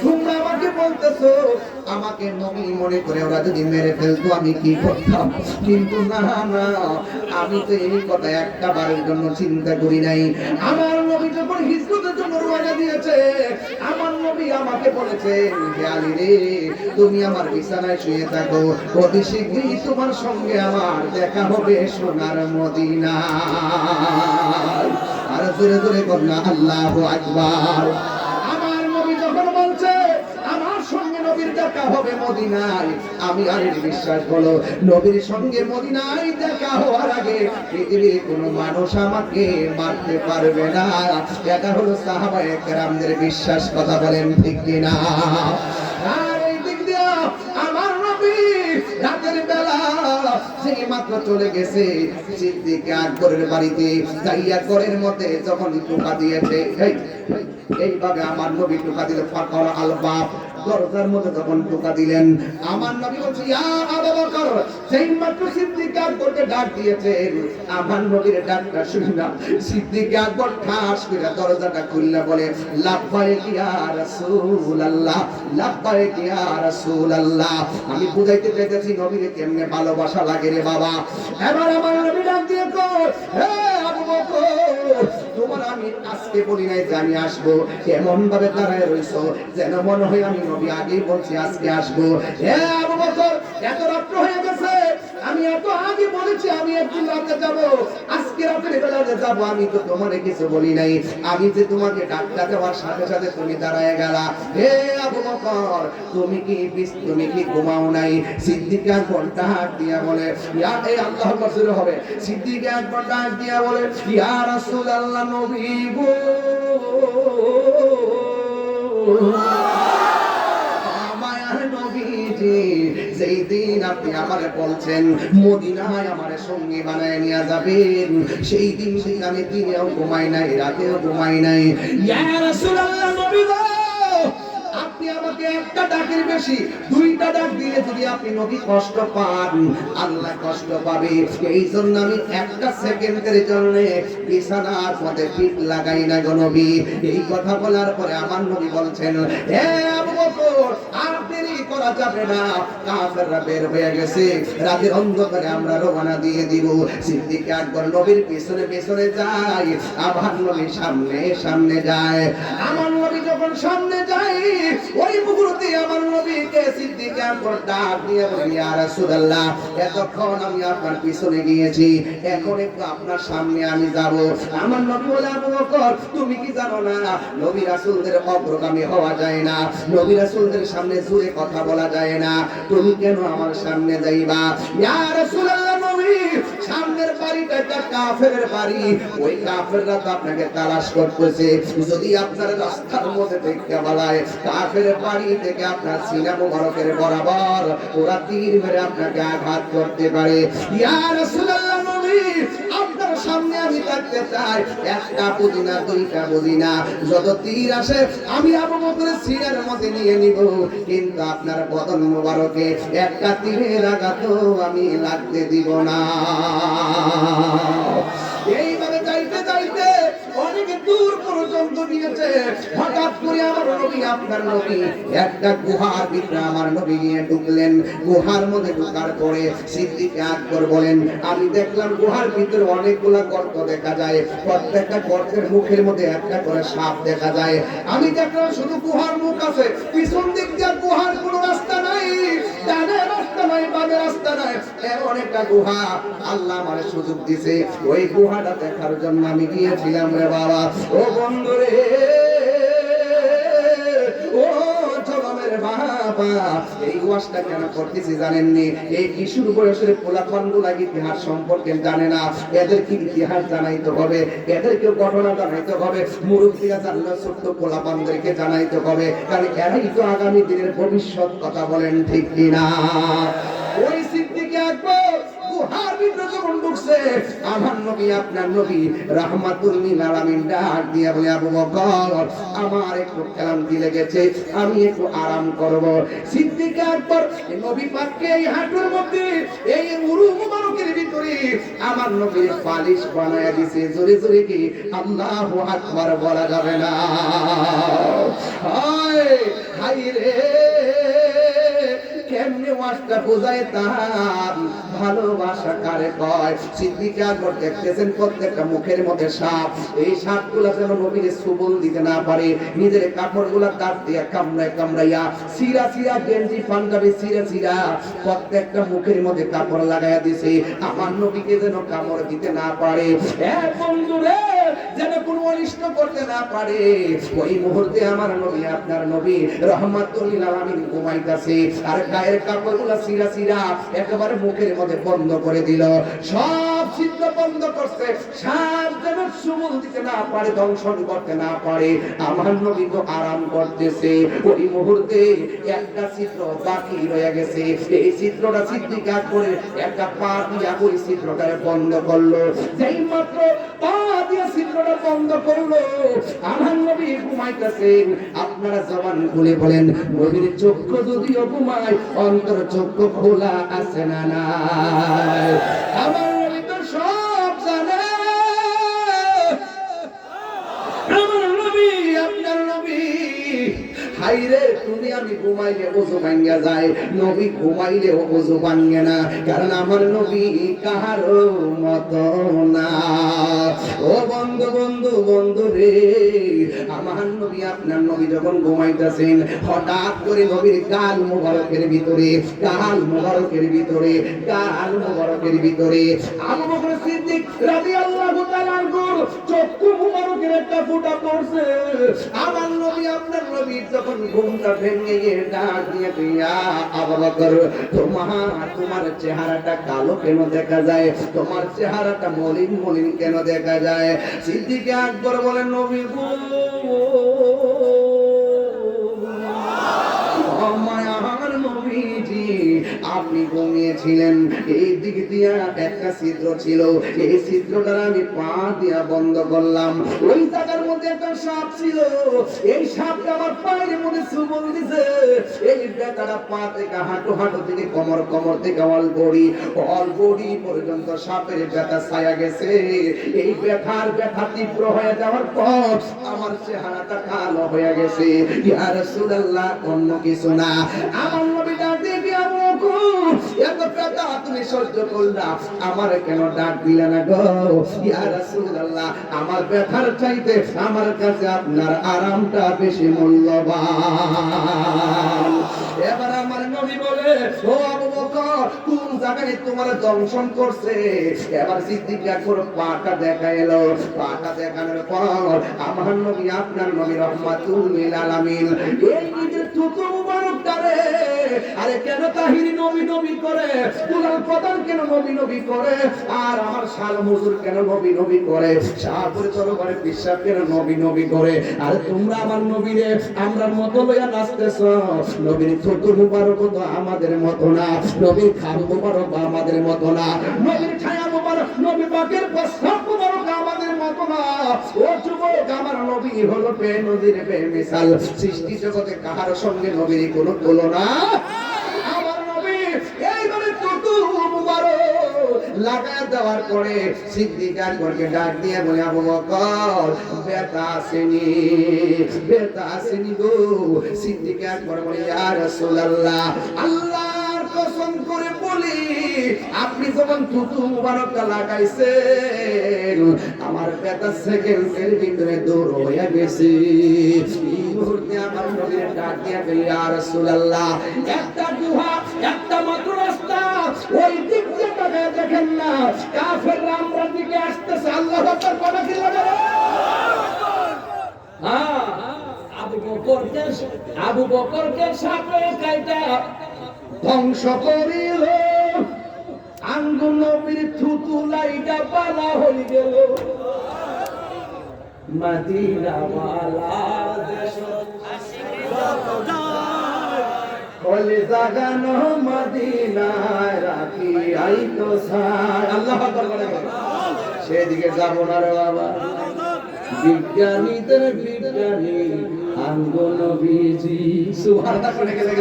তোমরা আমাকে বলতেছো আমাকে নবী মনে করে ওরা যদি মেরে ফেলতো আমি কি করতাম? কিন্তু না না, আমি তো এই কথা একটা বারের জন্য চিন্তা করি নাই। আমার নবী যখন হিজরতের জন্য রওনা দিয়েছে, আমার নবী আমাকে বলেছেন, হে আলী রে, তুমি আমার বিছানায় শুয়ে থাকো, অতি শীঘ্রই তোমার সঙ্গে আমার দেখা হবে সোনার মদিনায়। আর জোরে জোরে কন্যা আল্লাহু আকবার। আমার নবী যখন বলছে আমার সঙ্গে নবীর দেখা হবে মদিনায়, আমি আর বিশ্বাস হলো নবীর সঙ্গে মদিনায় দেখা হওয়ার আগে পৃথিবীর কোনো মানুষ আমাকে মারতে পারবে না। এটা হলো সাহাবায়ে কেরামদের বিশ্বাস, কথা বলেন ঠিক কিনা? আর এই দিক দিয়ে আমার নবী রাতের বেলা সেই মাত্র চলে গেছে সিদ্দিক আকবরের বাড়িতে, যাইয়া ঘরের মধ্যে যখন টোকা দিয়েছে, এইভাবে আমার নবী টোকা দিলে ফাঁকা আল বাপ, দরজার মধ্যে যখন টোকা দিলেন, আমার নবী বলছে, ইয়া আবু বকর, সেই মাত্র সিদ্দিক আকবরকে ডাক দিয়েছেন। আমার নবীর ডাকটা শুনে না সিদ্দিক আকবর ঠাস করে দরজাটা খুললে বলে, লাব্বাইক ইয়া রাসূলুল্লাহ, লাব্বাইক ইয়া রাসূলুল্লাহ। আমি বুঝাইতে চাইতেছি নবীকে কেমনে ভালোবাসা লাগে রে বাবা। এবার আমার নবী ডাক দিয়ে কই, হে আবু বকর, তোমার আমি আজকে বলি নাই যে আমি আসবো, এমন ভাবে দাঁড়ায় রইছো যেন মনে হয় আমি নবী আগেই বলছি আজকে আসবো। হে আবু বকর, এত রাত্র হয়ে গেছে, আমি এত আগে বলেছি আমি একদিন রাতে যাব, আজকে রাতের বেলা যে যাব, আমি তো তোমারে কিছু বলি নাই। আমি যে তোমাকে ডাক্তার দেওয়ার সাথে সাথে তুমি দাঁড়ায় গেলা। হে আবু বকর, তুমি কি ঘুমাও নাই? সিদ্দিক আকবর ডাক দিয়া বলে, ইয়া এই আল্লাহু আকবার হবে। সিদ্দিক আকবর ডাক দিয়া বলে, ইয়া রাসূলুল্লাহ, নবী গো, যেই দিন আপনি আমারে বলছেন মদিনায় আমারে সঙ্গী বানায় নিয়ে যাবেন, সেই দিন আমি দিনেও ঘুমাই নাই, রাতেও ঘুমাই নাই। ইয়া রাসূলুল্লাহ, নবী গো, আপনি আমাকে একটা ডাকের বেশি দুইটা ডাক দিলে যদি আপনি নবী কষ্ট পান, আল্লাহ কষ্ট পাবে। এই জন্য আমি একটা সেকেন্ডের জন্য বিছানার মধ্যে পিঠ লাগাই না গো নবী। এই কথা বলার পরে আমার নবী বলছেন, হে আবু বকর, আর দেরি করা যাবে না, কাফেররা বের হয়ে গেছে, রাতের অন্ধকারে আমরা রওনা দিয়ে দিব। সিদ্দিক আকবর নবীর পিছনে পিছনে যায়, আমার নবী সামনে সামনে যায়। আমার নবী যখন সামনে যায়, ওই মুহূর্তে আমার নবীকে সিদ্দিক আকবর ডাক দিয়ে বলে, ইয়া রাসূলুল্লাহ, এতক্ষণ আমি আপনার পিছনে গিয়েছি, এখন একটু আপনার সামনে আমি যাব। আমার নবী বলে, আবু বকর, তুমি কি জানো না নবী রাসূলদের অগ্রগামী হওয়া যায় না, নবী রাসূলদের সামনে জোরে কথা বলা যায় না, তুমি কেন আমার সামনে যাইবা? ইয়া রাসূলুল্লাহ, নবী সামনের বাড়িটা একটা কাফেরের বাড়ি, ওই কাফেররা তো আপনাকে তালাশ করতেছে, যদি আপনার রাস্তার মধ্যে দেখতে বলায় কাফের বাড়ি থেকে আপনার সিনা মুবারকের বরাবর ওরা তীর মেরে আপনাকে আঘাত করতে পারে। ইয়া রাসূলুল্লাহ, নবী আপনার সামনে আমি থাকতে চাই, একটা বুঝি না, দুইটা বুঝি না, যত তীর আসে আমি আবু বকরের সিনার মধ্যে নিয়ে নিব, কিন্তু আপনার বদন মুবারকে একটা তীরের আঘাতও আমি লাগতে দিব না। এইভাবে যাইতে যাইতে অনেক দূর পর্যন্ত পর্যন্ত গিয়েছে। হঠাৎ করে আমার নবী আপনার নবী একটা গুহার ভিতরে আমার নবী গিয়ে ঢুকলেন। গুহার মধ্যে ঢোকার পরে সিদ্দিক আকবর বলেন, আমি দেখলাম গুহার ভিতরে অনেকগুলা গর্ত দেখা যায়, প্রত্যেকটা গর্তের মুখের মধ্যে একটা করে সাপ দেখা যায়। আমি দেখলাম শুধু গুহার মুখ আছে, পিছন দিক দিয়ে গুহার কোনো রাস্তা নাই, ডানে রাস্তা নাই, বামে রাস্তা নাই, এমন একটা গুহা। আল্লাহ আমারে সুযোগ দিয়েছে, ওই গুহাটা দেখার জন্য আমি গিয়েছিলাম রে বাবা। ও বন্ধু রে, ও জনমের বাবা, এই ওয়াজটা কেন করতেছি জানেননি? এই কিশোর বয়সের পোলাপানগুলা ইতিহাস সম্পর্কে জানে না, এদেরকে ইতিহাস জানাইতে হবে, এদেরকে ঘটনা জানাইতে হবে। মুরব্বীরা জানলে ছোট্ট পোলাপানদেরকে জানাইতে হবে, কারণ এরাই তো আগামী দিনের ভবিষ্যৎ। কথা বলেন ঠিক কিনা? ওই সিদ্দিক আকবর গুহার ভিতরে যখন ঢুকছে, আমার নবী আপনার নবী রাহমাতুল লিল আলামিন ডাক দিয়ে বলে, আবু বকর, আমার একটু ক্লান্তি লেগেছে, আমি একটু আরাম করব। সিদ্দিক আকবর নবী পাককে এই হাঁটুর মধ্যে, এই উরু মুবারকের ভিতরে আমার নবীর পালিশ বানায়া দিয়েছে। জোরে জোরে কি আল্লাহু আকবার বলা যাবে না? হায় হায় রে, কেমনে ওয়াজটা বোঝায় তার ভালোবাসা কারে কয়। সিদ্দিক আকবর দেখতেছেন প্রত্যেকটা মুখের মধ্যে সাপ, এই সাপগুলা যেন নবীর সুবল দিতে না পারে, নিজের কাপড়গুলা দাঁত দিয়ে কামড়ায় কামড়াইয়া সিরা সিরা গেঞ্জি পাঞ্জাবি সিরা সিরা প্রত্যেকটা মুখের মধ্যে কাপড় লাগাইয়া দিছে, আমার নবীকে যেন কামড় দিতে না পারে। বন্ধু রে, যেন কোনো অনিষ্ট করতে না পারে। ওই মুহূর্তে আমার নবী আপনার নবী রাহমাতুল লিল আলামিন ঘুমাইতেছে, আর গায়ের কাপড়গুলো সিরা সিরা একেবারে মুখের মধ্যে বন্ধ করে দিল, সব ছিদ্র বন্ধ করছে, সাপ যেন সুমুল দিতে না পারে, দংশন করতে না পারে। আমার নবী তো আরাম করতেছে, ওই মুহূর্তে একটা ছিদ্র বাকি রয়ে গেছে, এই ছিদ্রটা সিদ্দিক আকবরের একটা পা দিয়া ওই ছিদ্রটারে বন্ধ করলো। যেই মাত্র পা দিয়া ছিদ্রটা বন্ধ করলো, আমার নবী ঘুমাইতেছেন। আপনারা জবান খুলে বলেন, নবীর চক্ষু যদিও ঘুমায়, অন্তর চক্ষু খোলা আছে না নাই? আমার নবী তো সব জানে। আমার নবী আপনার নবী, হাইরে তুমি আমি ঘুমাইলে ওযু ভাঙ্গা যায়, নবী ঘুমাইলে ওযু ভাঙ্গে না, কারণ আমার নবী কাহারো মতো না। ও বন্ধু বন্ধু বন্ধু রে, আমার নবী আপনার নবী যখন ঘুমাইতেছেন, হঠাৎ করে নবীর গাল মুবারকের ভিতরে, গাল মুবারকের ভিতরে, গাল মুবারকের ভিতরে আবু বকর সিদ্দিক রাদিয়াল্লাহু তাআলা চক্ষু মুবারকের একটা ফোঁটা পড়ছে। আমার নবী আপনার নবী যখন ঘুমটা ভেঙে গিয়ে ডাক দিয়ে, ইয়া আবু বকর, তোমার চেহারাটা কালো কেন দেখা যায়, তোমার চেহারাটা মলিন মলিন কেন দেখা যায়? সিদ্দিক আকবর বলেন, নবী গো, মায়ার নবীজি, আপনি ঘুমিয়েছিলেন, এই দিক দিয়া একটা ছিদ্র ছিল, এই ছিদ্রটা আমি পা দিয়া বন্ধ করলাম, ওই জায়গার মধ্যে একটা সাপ ছিল, এই সাপটা আমার পায়ের মধ্যে চুমল দিছে, এই ব্যথাটা পা থেকে হাঁটু, হাঁটু থেকে কোমর, কোমর থেকে অল বডি পর্যন্ত সাপের ব্যথা ছায়া গেছে। এই ব্যথা তীব্র হয়ে যাওয়ার পর আমার চেহারাটা কালো হয়ে গেছে। ইয়া রাসূলুল্লাহ, অন্য কিছু না। আমার নবী ডাক দিয়ে, এত ব্যথা তুমি সহ্য করলা, আমার কেন ডাক দিলে না গো? ইয়া রাসূলুল্লাহ, আমার ব্যথার চাইতে আমার কাছে আপনার আরামটা বেশি মূল্যবান। এবার আমার নবী বলে, ও আবু বকর, কোন জায়গায় তোমার দংশন করছে? এবার সিদ্দিক আকবর পাটা দেখা এলো, পাটা দেখানোর পর আমার নবী আপনার নবী রাহমাতুল লিল আলামিন এই নিজের থুতু মুবারকটারে, আরে কেন তাহিরি নবী নবী করে, দুলাল প্রধান কেন নবী নবী করে, আর আমার শাল হুজুর কেন নবী নবী করে, শাহপুরে তরবারে বিশ্বাস কেন নবী নবী করে, আর তোমরা আমার নবীরে আমরা মতো লইয়া নাচতেছ? নবীর থুতু মুবারক তো আমাদের মতো না, নবীর খাম মুবারক আমাদের মতো না, নবীর ছায়া মুবারক, নবী পাকের প্রস্তাব মুবারক আমাদের মতো না। ও যুবক, আমার নবী হলো নদীর বেমিসাল, সৃষ্টি জগতে কাহার সঙ্গে নবীর কোনো তুলনা। আমার নবী এইভাবে থুতু মুবারক লাগায় দেওয়ার পরে সিদ্দিক আকবরকে ডাক দিয়ে বলে, আবু বকর ব্যথা আসেনি গো। সিদ্দিক আকবর বলে, ইয়া রাসূলুল্লাহ, আল্লাহর কসম করে বলি, আপনি যখন থুতু মুবারকটা লাগাইছেন আমার ব্যথা সেকেন্ডের ভিতরে দূর হয়ে গেছে। এই মুহূর্তে আমার নবীর ডাক দিয়ে বলে, ইয়া রাসূলুল্লাহ, একটা গুহা, একটা মাত্র রাস্তা, ওই দিক দিয়ে তাকায় দেখেন না, কাফেররা আমরা দিকে আসতেছে। আল্লাহু আকবার বলা কি লাগে? হ্যাঁ, আবু বকরকে সাপে কাইটা ধ্বংস করিল, আঙ্গুল নবীর থুতু লাইটা পালা হয়ে গেল। মদিনা ওয়ালা দেশ বলে জাগানো মদিনায় রাখি আইতো সার। আল্লাহু আকবার বলে, সেদিকে যাব না রে বাবা। বিজ্ঞানীদের বিজ্ঞানী আঙ্গুল নবীজি, সুবহানাল্লাহ শুনে গেলে।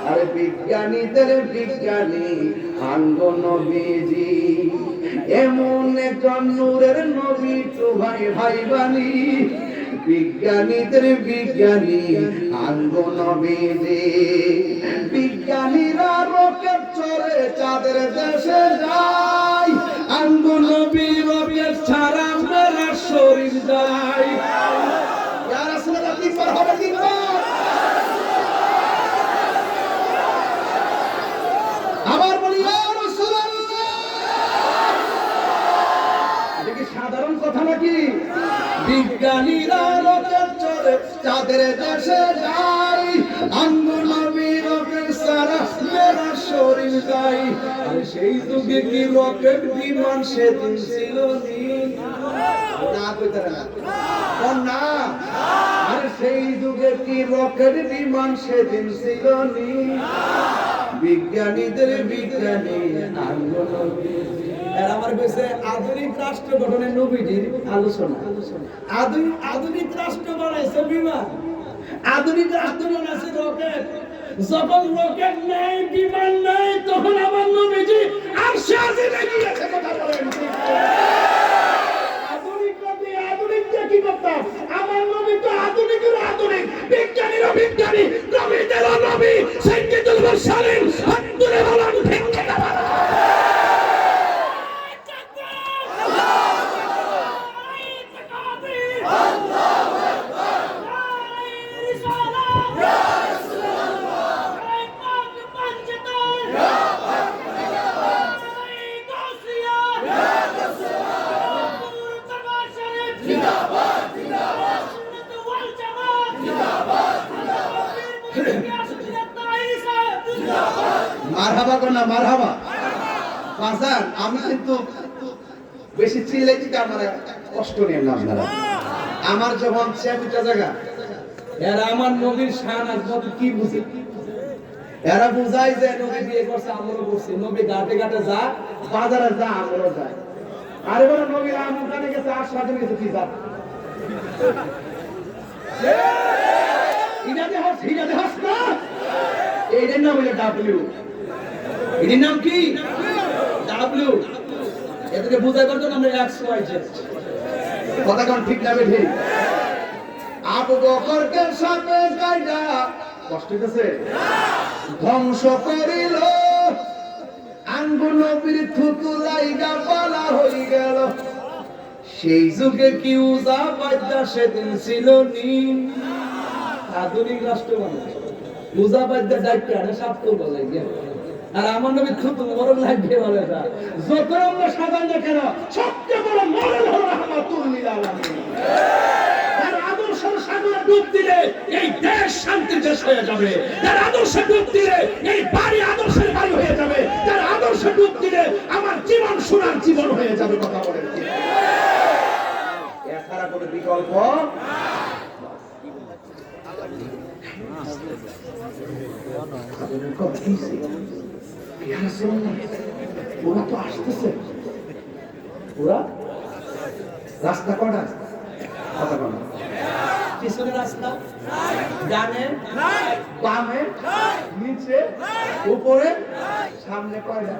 আরে বিজ্ঞানীদের বিজ্ঞানী আঙ্গুল নবীজি, এমন একজন নূরের নবী তো ভাই ভাই বানি। বিজ্ঞানীদের বিজ্ঞানী আঙ্গুল নবীজি, বিজ্ঞানীরা রকেট চড়ে চাঁদের দেশে যায়, আঙ্গুল নবী রকেট ছাড়া মেরা শরীর যায়। ইয়া রাসূলুল্লাহ, তিনবার হবে, তিনবার। আবার বলি, ইয়া রাসূলুল্লাহ। এটা কি সাধারণ কথা নাকি? বিজ্ঞানীরা রকেট চড়ে চাঁদের দেশে যায়, আঙ্গুল নবী রকেট ছাড়া মেরা শরীর যায়। আর সেই যুগে কি রকেট বিমান সেদিন ছিল না? কইতারা না। আর সেই যুগে কি রকেট বিমান সেদিন ছিল নি? বিজ্ঞানীদের বিজ্ঞানী আঙ্গুল নবী। এর আমার কাছে আধুনিক রাষ্ট্র গঠনের নবীজির আলোচনা। আধুনিক রাষ্ট্র বানাইছে বিমান, আধুনিক রাষ্ট্র বানাইছে রকেট। যখন রকেট নাই, বিমান নাই, তখন আমার নবীজি আরশে আজিমে গিয়েছে। কথা বলেন ঠিক? আধুনিক নবী, আধুনিক কি করতাম? আমার নবী তো আধুনিকের আধুনিক, বিজ্ঞানীরও বিজ্ঞানী, নবীদেরও নবী, সাইয়্যিদুল মুরসালিন। আব্দুল বলেন ঠিক কিনা? মারহাবা কর না, মারহাবা। বাজান, আমি কিন্তু বেশি চিল্লাই দিতে আমার কষ্ট নেই না আপনারা। আমার যখন 6 জায়গা, এরা আমার নবীর শান আর কত কি বুঝে। এরা বুঝাই যে নবী বিয়ে করছে, আমরাও করছি। নবী ঘাটে ঘাটে যা, বাজারে যা, আমরাও যাই। আরে বলে নবীর আমর কানে গেছে, আর সাথে গেছে কি যা। ইনাতে হাস না। এইটার নাম হলো ডাব্লিউ। এটার নাম কি? ডাব্লিউ। এটাকে বুঝাই করতে আমরা এক্স ওয়াই জেড। কথা কোন ঠিক না বেঠি? আবু বকরকে সাথে কাইদা কষ্ট হইতেছে, ধ্বংস করিল, আঙ্গুল নবীর থুতু লাইগা পালা হই গেল। সেই যুগে কি উজা বাদ্যা সেদিন ছিল নি? আধুনিক রাষ্ট্র মানুষ উজা বাদ্যা ডাইতে আনে সাপ করব লাগে। আর আমার নবী থুতু মরণ লাগবে বলে না। যত আমরা সাধারণ না কেন, সবচেয়ে বড় মরণ হলো রাহমাতুল লিল আলামিন। আর আদর্শের সাগরে ডুব দিলে এই দেশ শান্তির দেশ হয়ে যাবে। তার আদর্শে ডুব দিলে এই বাড়ি আদর্শের বাড়ি হয়ে যাবে। তার আদর্শে ডুব দিলে আমার জীবন সোনার জীবন হয়ে যাবে। কথা বলেন কি? এছাড়া কোনো বিকল্প ওরা তো আসতেছে। ওরা রাস্তা কটা? কথা বলো। পিছনে রাস্তা, ডানে, বামে, নিচে, উপরে, সামনে কয়টা?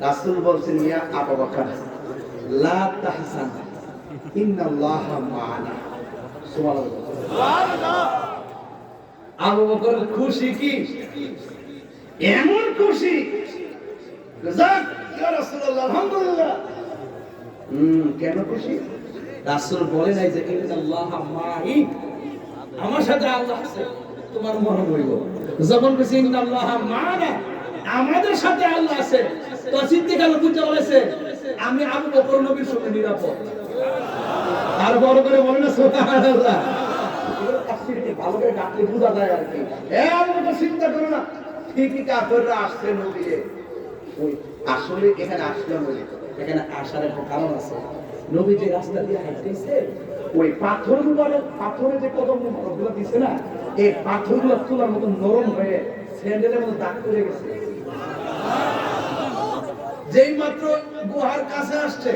রাসূল বলছেন ইয়া আবু বকর লা তাহজান ইন্নাল্লাহা মা'ানা। সুবহানাল্লাহ। আবু বকর খুশি কি এমন খুশি যাক ইয়া রাসূলুল্লাহ আলহামদুলিল্লাহ। কেন খুশি? রাসূল বলে নাই যে ইন্নাল্লাহা মা'i, আমার সাথে আল্লাহ আছে, তোমার মনে হইব। যখন বলছি ইন্নাল্লাহা মা'ানা, আমাদের সাথে আল্লাহ আছে, তো সিদ্দিকার বুঝতে বলেছে আমি আবু বকর নবীর সঙ্গে নিরাপদ। আর বড় করে বলে না সুবহানাল্লাহ। ভালো করে ডাকলে বোঝা যায় আর কি। আবু বকর চিন্তা করো না, ঠিকই কাফেররা আসছে নবী। ওই আসলে এখানে আসলাম বলে, এখানে আসার একটা কারণ আছে। নবী যে রাস্তা দিয়ে হাঁটতেছে, ওই পাথরে যে কদমগুলো দিছে না, এই পাথরগুলো তোলার মতো নরম হয়ে স্যান্ডেলের মতো দাগ পড়ে গেছে। যেই মাত্র গুহার কাছে আসছে,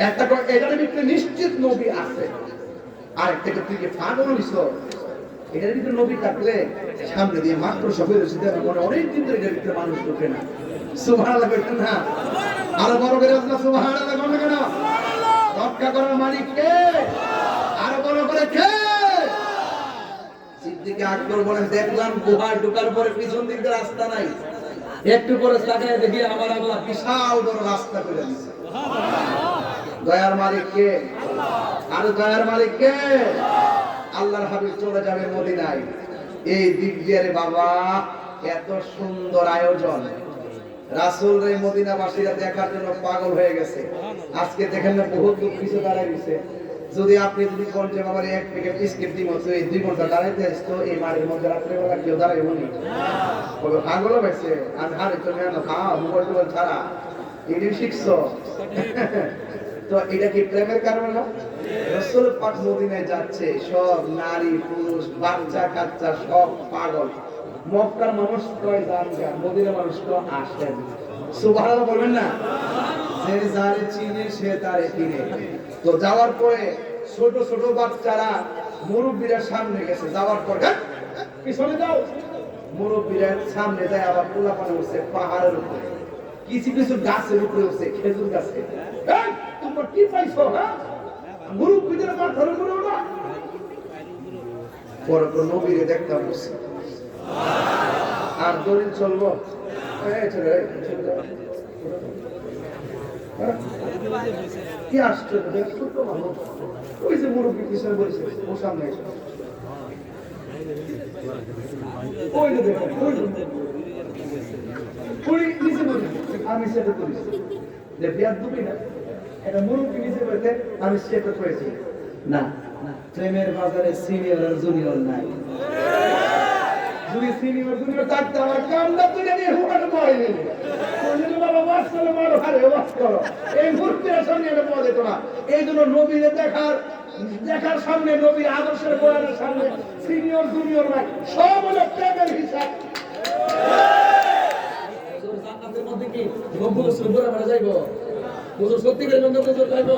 একটা এটার ভিতরে নিশ্চিত নবী আছে। আর একটা তুই যে পাগল হইছ, এটার ভিতরে নবী থাকলে সামনে দিয়ে মাত্র সফল হয়েছে, মনে অনেক দিন ধরে এটার ভিতরে মানুষ ঢুকে না। সুবহানাল্লাহ বলতেন না? আরো বড় করে আপনার সুবহানাল্লাহ বলবেন কেন? রক্ষা করার মালিক কে? আরো বড় করে কে? সিদ্দিক আকবর বলেন দেখলাম গুহায় ঢোকার পরে পিছন দিকে রাস্তা নাই, একটু পরে তাকায় দেখি আমার আল্লাহ বিশাল বড় রাস্তা করে দিয়েছে। দয়ার মালিক কে? আর দয়ার মালিক কে? আল্লাহর হাবিব চলে যাবে মদিনায়। এই দিক দিয়ে রে বাবা এত সুন্দর আয়োজন, রাসূল রে মদিনাবাসীরা দেখার জন্য পাগল হয়ে গেছে। আজকে দেখেন না বহুত লোক কিছু দাঁড়ায় গেছে। যদি আপনি যদি কোন যে বাবার এক প্যাকেট বিস্কিট দিব তো এই 2 ঘন্টা দাঁড়াইতে আসতো, এই মাঠের মধ্যে রাত্রে বেলা কেউ দাঁড়াইব না। বলে পাগল হয়েছে, আমি হারে তুমি না খাও মোবাইল টোবাইল ছাড়া এটি শিখছো। তো এটা কি প্রেমের কারণে না? রাসূল পাক মদিনায় যাচ্ছে, সব নারী পুরুষ বাচ্চা কাচ্চা সব পাগল। মক্কার মানুষ কয় যান যান, মদিনার মানুষ তো আসেন। সুবহানাল্লাহ বলবেন না? যে যারে চিনে সে তারে কিনে। তো যাওয়ার পরে ছোট ছোট বাচ্চারা মুরব্বীরা সামনে গেছে, যাওয়ার পরে পিছনে যাও, মুরব্বীরা সামনে যায়, আবার পোলাপানে উঠছে পাহাড়ের উপরে, কিছু কিছু গাছের উপরে উঠছে, খেজুর গাছে। তোমরা কি পাইছো? হ্যাঁ, মুরব্বীদের মাথার উপরে ওঠা। পরে তো নবীরে দেখতে বসছে, আর দলিল চলবো কি আসছে? ওই যে মুরব্বী পিছনে বলছে ও সামনে ওই যে দেখো আমি সেটা করেছি যে বিয়ার দুবি না, এটা মুরব্বী নিচে বলতে আমি সেটা করেছি না। প্রেমের বাজারে সিনিয়র আর জুনিয়র নাই। যদি সিনিয়র জুনিয়র থাকতে আমার কামটা তুলে নিয়ে হুকানো পাইনি, বাবা বাস করো মারো হারে বাস করো, এই মূর্তির সামনে এটা পাওয়া যেত না। এই জন্য নবীরে দেখার সামনে, নবীর আদর্শের বয়ানের সামনে সিনিয়র জুনিয়র নাই, সব হলো প্রেমের হিসাব। জান্নাতের মধ্যে কি গম্বুজ সুন্দর আমরা যাইবো, সত্যি করে গম্বুজ যাইবো।